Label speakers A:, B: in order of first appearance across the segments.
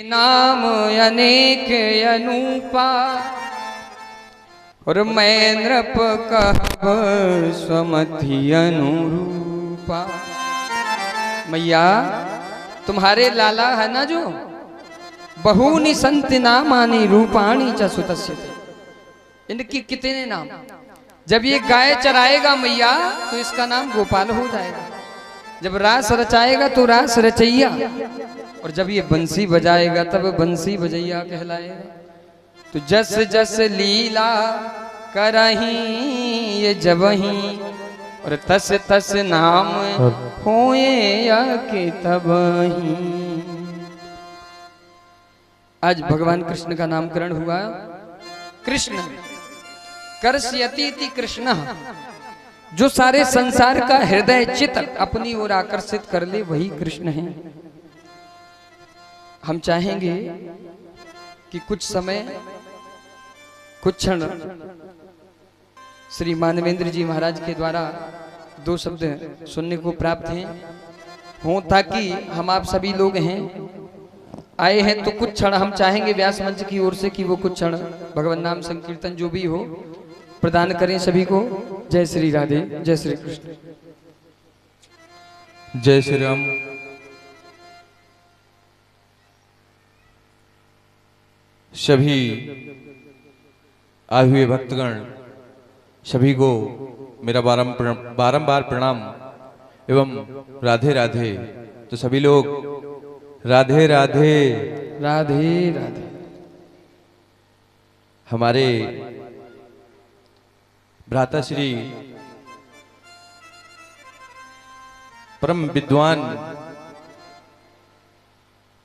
A: नाम अनेक अनूपा और मैं नृप कहब स्वमति अनुरूपा। मैया तुम्हारे लाला है ना जो बहुनी संत नामानि रूपाणी च सुतस्यते, इनकी कितने नाम। जब ये गाय चराएगा मैया तो इसका नाम गोपाल हो जाएगा, जब रास रचाएगा तो रास रचैया, और जब ये बंसी बजाएगा तब बंसी बजैया कहलाएगा। तो जस जस लीला करही ये जबही और तस तस नाम होए या के तबही। आज भगवान कृष्ण का नामकरण हुआ। कृष्ण कर्षयति कृष्ण, जो सारे संसार का हृदय चित्त अपनी ओर आकर्षित कर ले वही कृष्ण है। हम चाहेंगे कि कुछ समय कुछ क्षण श्री मानवेंद्र जी महाराज के द्वारा दो शब्द सुनने को प्राप्त हों, ताकि हम आप सभी लोग हैं आए हैं तो कुछ क्षण हम चाहेंगे व्यास मंच की ओर से कि वो कुछ क्षण भगवान नाम संकीर्तन जो भी हो प्रदान करें सभी को। जय श्री राधे, जय श्री कृष्ण,
B: जय श्री राम। सभी आए हुए भक्तगण सभी को मेरा बारंबार प्रणाम एवं राधे राधे। तो सभी लोग राधे राधे
A: राधे राधे।
B: हमारे भ्राता श्री परम विद्वान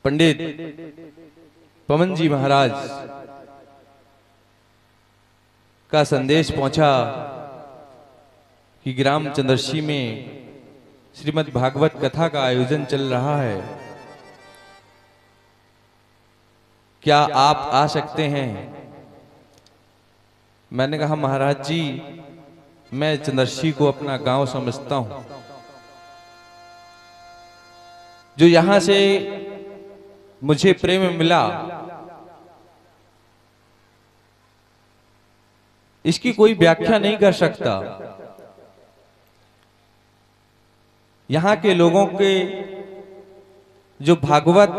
B: पंडित पवन जी महाराज का संदेश पहुंचा कि ग्राम चंद्रशी में श्रीमद् भागवत कथा का आयोजन चल रहा है, क्या आप आ सकते हैं। मैंने कहा महाराज जी मैं चंद्रशी को अपना गांव समझता हूं, जो यहां से मुझे प्रेम मिला इसकी कोई व्याख्या नहीं कर सकता। यहां के लोगों के जो भागवत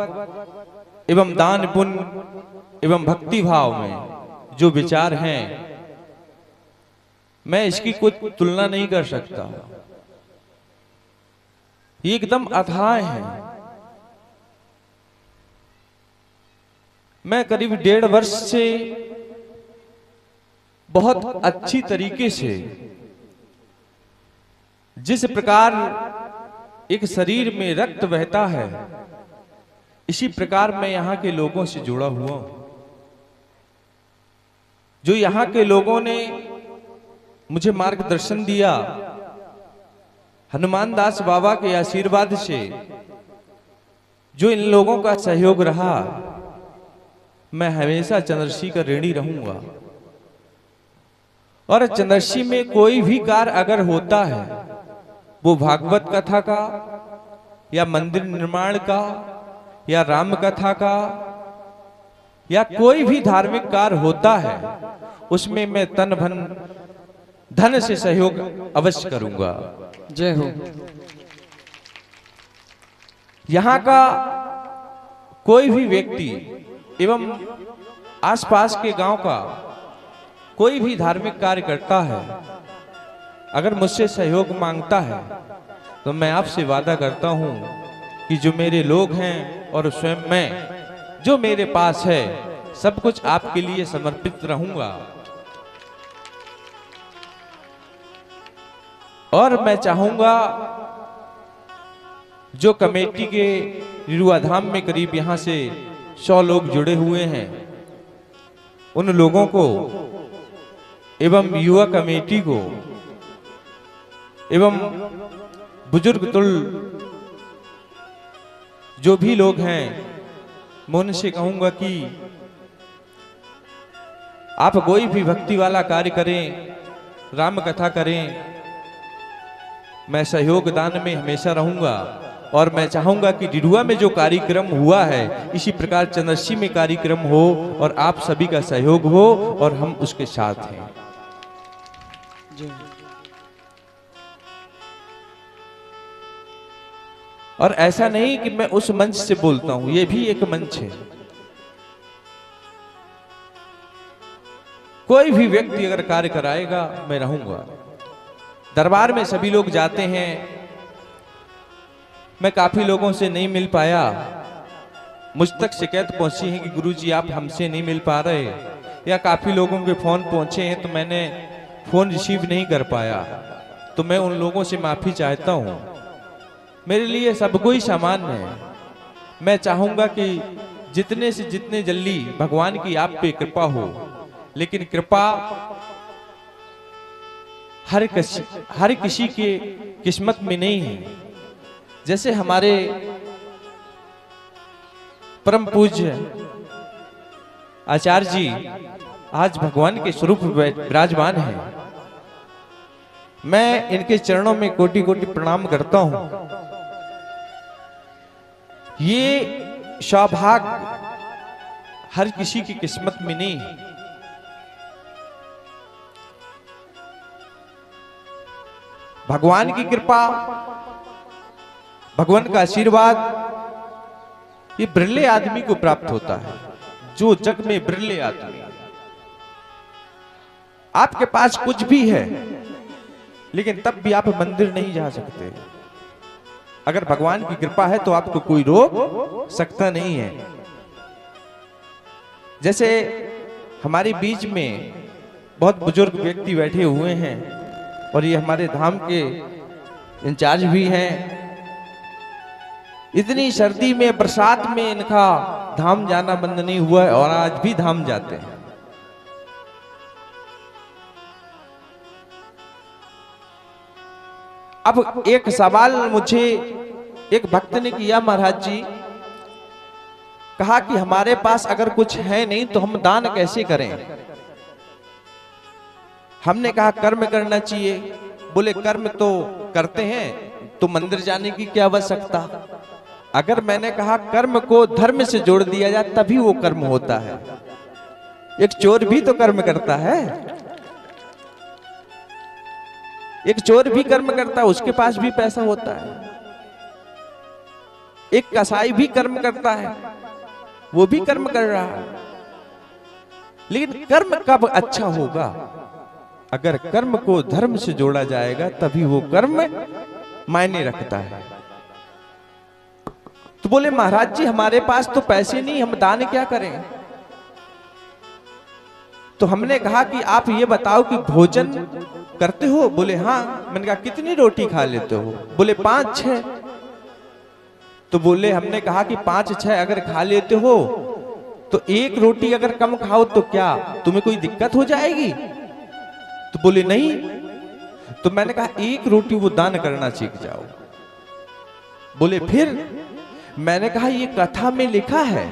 B: एवं दान पुण्य एवं भक्ति भाव में जो विचार हैं मैं इसकी कोई तुलना नहीं कर सकता। ये एकदम अथाह है। मैं करीब 1.5 वर्ष से बहुत अच्छी तरीके से जिस प्रकार एक शरीर में रक्त बहता है इसी प्रकार मैं यहां के लोगों से जुड़ा हुआ हूं। जो यहां के लोगों ने मुझे मार्गदर्शन दिया, हनुमान दास बाबा के आशीर्वाद से जो इन लोगों का सहयोग रहा, मैं हमेशा चंद्रशी का ऋणी रहूंगा। और चंद्रशी में कोई भी कार्य अगर होता है वो भागवत कथा का या मंदिर निर्माण का या राम कथा का या कोई भी धार्मिक कार्य होता है उसमें मैं तन धन से सहयोग अवश्य करूंगा।
A: जय हो।
B: यहां का कोई भी व्यक्ति एवं आसपास के गांव का कोई भी धार्मिक कार्य करता है, अगर मुझसे सहयोग मांगता है तो मैं आपसे वादा करता हूं कि जो मेरे लोग हैं और स्वयं मैं जो मेरे पास है सब कुछ आपके लिए समर्पित रहूंगा। और मैं चाहूंगा जो कमेटी के रिरुआ धाम में करीब यहां से 100 लोग जुड़े हुए हैं उन लोगों को एवं युवा कमेटी को एवं बुजुर्ग तुल जो भी लोग हैं मैं उनसे कहूंगा कि आप कोई भी भक्ति वाला कार्य करें, राम कथा करें, मैं सहयोग दान में हमेशा रहूंगा। और मैं चाहूंगा कि डिडुआ में जो कार्यक्रम हुआ है इसी प्रकार चंद्रसी में कार्यक्रम हो और आप सभी का सहयोग हो और हम उसके साथ हैं। और ऐसा नहीं कि मैं उस मंच से बोलता हूं, यह भी एक मंच है। कोई भी व्यक्ति अगर कार्य कराएगा मैं रहूंगा। दरबार में सभी लोग जाते हैं, मैं काफी लोगों से नहीं मिल पाया, मुझ तक शिकायत पहुंची है कि गुरुजी आप हमसे नहीं मिल पा रहे, या काफी लोगों के फोन पहुंचे हैं तो मैंने फोन रिसीव नहीं कर पाया, तो मैं उन लोगों से माफी चाहता हूं। मेरे लिए सब कोई समान है। मैं चाहूंगा कि जितने से जितने जल्दी भगवान की आप पे कृपा हो, लेकिन कृपा हर किसी के किस्मत में नहीं है। जैसे हमारे परम पूज्य आचार्य जी आज भगवान के स्वरूप विराजमान हैं, मैं इनके चरणों में कोटि कोटि प्रणाम करता हूं। ये सौभाग्य हर किसी की किस्मत में नहीं है। भगवान की कृपा, भगवान का आशीर्वाद ये बिरले आदमी को प्राप्त होता है, जो जग में बिरले आदमी। आपके पास कुछ भी है लेकिन तब भी आप मंदिर नहीं जा सकते। अगर भगवान की कृपा है तो आपको कोई रोक सकता नहीं है। जैसे हमारे बीच में बहुत बुजुर्ग व्यक्ति बैठे हुए हैं और ये हमारे धाम के इंचार्ज भी हैं। इतनी सर्दी में बरसात में इनका धाम जाना बंद नहीं हुआ है और आज भी धाम जाते हैं। अब एक सवाल मुझे एक भक्त ने किया, महाराज जी कहा कि हमारे पास अगर कुछ है नहीं तो हम दान कैसे करें। हमने कहा कर्म करना चाहिए। बोले कर्म तो करते हैं तो मंदिर जाने की क्या आवश्यकता। अगर मैंने कहा कर्म को धर्म से जोड़ दिया जाए तभी वो कर्म होता है। एक चोर भी तो कर्म करता है, एक चोर भी कर्म करता है, उसके पास भी पैसा होता है। एक कसाई भी कर्म करता है, वो भी कर्म कर रहा है। लेकिन कर्म कब अच्छा होगा? अगर कर्म को धर्म से जोड़ा जाएगा तभी वो कर्म मायने रखता है। तो बोले महाराज जी हमारे पास तो पैसे नहीं, हम दान क्या करें। तो हमने कहा कि आप ये बताओ कि भोजन करते हो। बोले हाँ। मैंने कहा कितनी रोटी खा लेते हो। बोले 5-6। तो बोले हमने कहा कि 5-6 अगर खा लेते हो तो एक रोटी अगर कम खाओ तो क्या तुम्हें कोई दिक्कत हो जाएगी। तो बोले नहीं। तो मैंने कहा एक रोटी वो दान करना सीख जाओ। बोले फिर। मैंने कहा ये कथा में लिखा है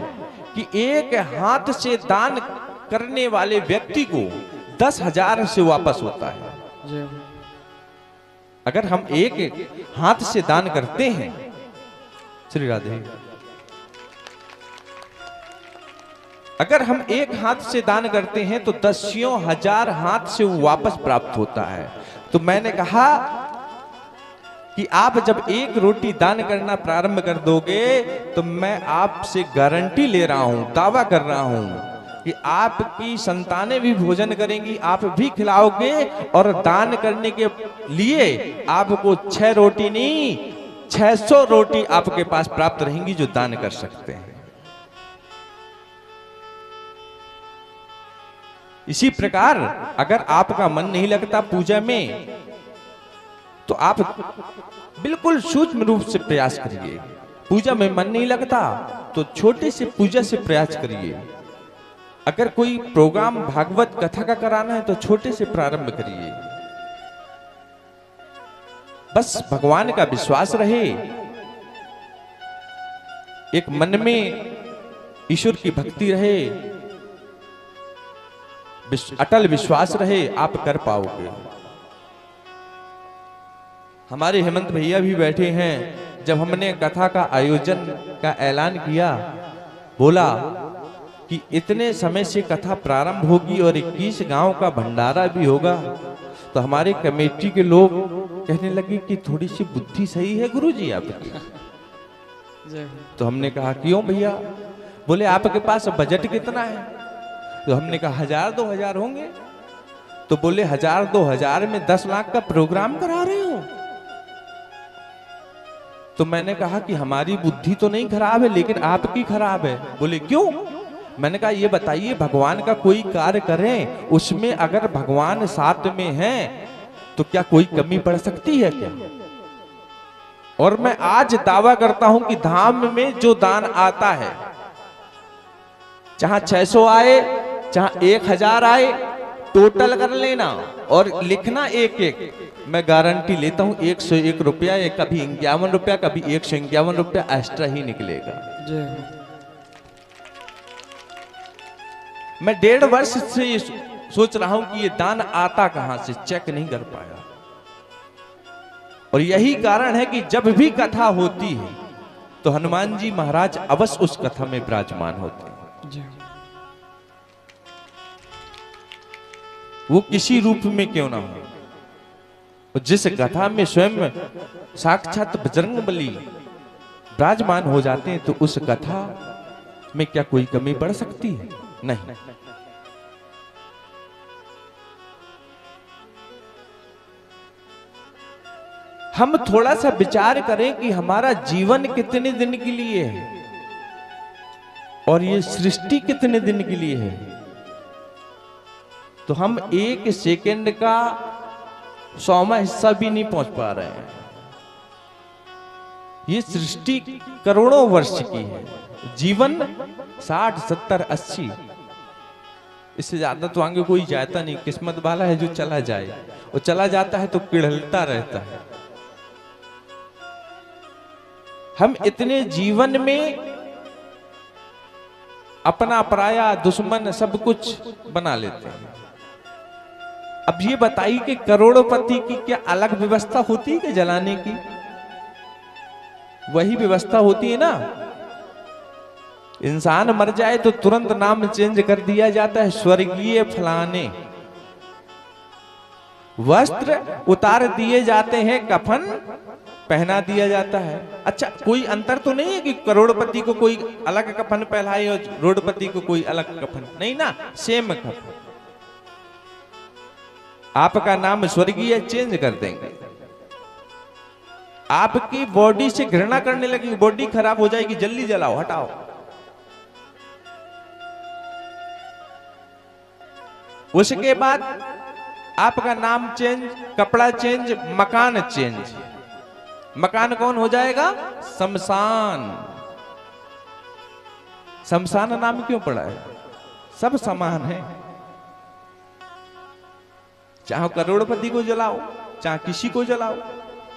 B: कि एक हाथ से दान करने वाले व्यक्ति को 10,000 से वापस होता है। अगर हम एक हाथ से दान करते हैं, श्री राधे, अगर हम एक हाथ से दान करते हैं तो 10,000 हाथ से वो वापस प्राप्त होता है। तो मैंने कहा कि आप जब एक रोटी दान करना प्रारंभ कर दोगे तो मैं आपसे गारंटी ले रहा हूं, दावा कर रहा हूं कि आपकी संतानें भी भोजन करेंगी, आप भी खिलाओगे और दान करने के लिए आपको 6 रोटी नहीं 600 रोटी आपके पास प्राप्त रहेंगी जो दान कर सकते हैं। इसी प्रकार अगर आपका मन नहीं लगता पूजा में तो आप बिल्कुल सूक्ष्म रूप से प्रयास करिए। पूजा में मन नहीं लगता तो छोटे से पूजा से प्रयास करिए। अगर कोई प्रोग्राम भागवत कथा का कराना है तो छोटे से प्रारंभ करिए। बस भगवान का विश्वास रहे, एक मन में ईश्वर की भक्ति रहे, अटल विश्वास रहे, आप कर पाओगे। हमारे हेमंत भैया भी बैठे हैं, जब हमने कथा का आयोजन का ऐलान किया, बोला कि इतने समय से कथा प्रारंभ होगी और 21 गांव का भंडारा भी होगा, तो हमारे कमेटी के लोग कहने लगे कि थोड़ी सी बुद्धि सही है गुरुजी आपकी। तो हमने कहा क्यों भैया? बोले आपके पास बजट कितना है? तो हमने कहा 1000-2000 होंगे। तो बोले 1000-2000 में 10 लाख का प्रोग्राम करा रहे हो? तो मैंने कहा कि हमारी बुद्धि तो नहीं खराब है, लेकिन आपकी खराब है। बोले क्यों? मैंने कहा ये बताइए, भगवान का कोई कार्य करें, उसमें अगर भगवान साथ में हैं तो क्या कोई कमी पड़ सकती है क्या? और मैं आज दावा करता हूं कि धाम में जो दान आता है, चाहे 600 आए चाहे 1000 आए, टोटल कर लेना और लिखना एक एक। मैं गारंटी लेता हूं 101 रुपया या कभी 51 रुपया, कभी 151 रुपया एक्स्ट्रा ही निकलेगा। मैं 1.5 वर्ष से ये सोच रहा हूं कि ये दान आता कहां से, चेक नहीं कर पाया। और यही कारण है कि जब भी कथा होती है तो हनुमान जी महाराज अवश्य उस कथा में विराजमान होते हैं। वो किसी रूप में क्यों ना हो। जिस कथा में स्वयं साक्षात बजरंगबली विराजमान हो जाते हैं, तो उस कथा में क्या कोई कमी पड़ सकती है? नहीं। हम थोड़ा सा विचार करें कि हमारा जीवन कितने दिन के लिए है और ये सृष्टि कितने दिन के लिए है, तो हम 1 सेकंड का 100वां हिस्सा भी नहीं पहुंच पा रहे हैं। ये सृष्टि करोड़ों वर्ष की है, जीवन 60, 70, 80, इससे ज्यादा तो आगे कोई जाता नहीं। किस्मत वाला है जो चला जाए, और चला जाता है तो किड़लता रहता है। हम इतने जीवन में अपना पराया, दुश्मन सब कुछ बना लेते हैं। अब ये बताइए कि करोड़पति की क्या अलग व्यवस्था होती है कि जलाने की? वही व्यवस्था होती है ना। इंसान मर जाए तो तुरंत नाम चेंज कर दिया जाता है, स्वर्गीय फलाने। वस्त्र उतार दिए जाते हैं, कफन पहना दिया जाता है। अच्छा, कोई अंतर तो नहीं है कि करोड़पति को कोई अलग कफन पहनाए और रोडपति को कोई अलग कफन? नहीं ना, सेम कफन। आपका नाम स्वर्गीय चेंज कर देंगे। आपकी बॉडी से घृणा करने लगेगी, बॉडी खराब हो जाएगी, जल्दी जलाओ, हटाओ। उसके बाद आपका नाम चेंज, कपड़ा चेंज, मकान चेंज। मकान कौन हो जाएगा? शमशान। शमशान नाम क्यों पड़ा है? सब समान है। चाहे करोड़पति को जलाओ, चाहे किसी को जलाओ,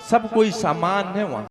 B: सब कोई समान है वहां।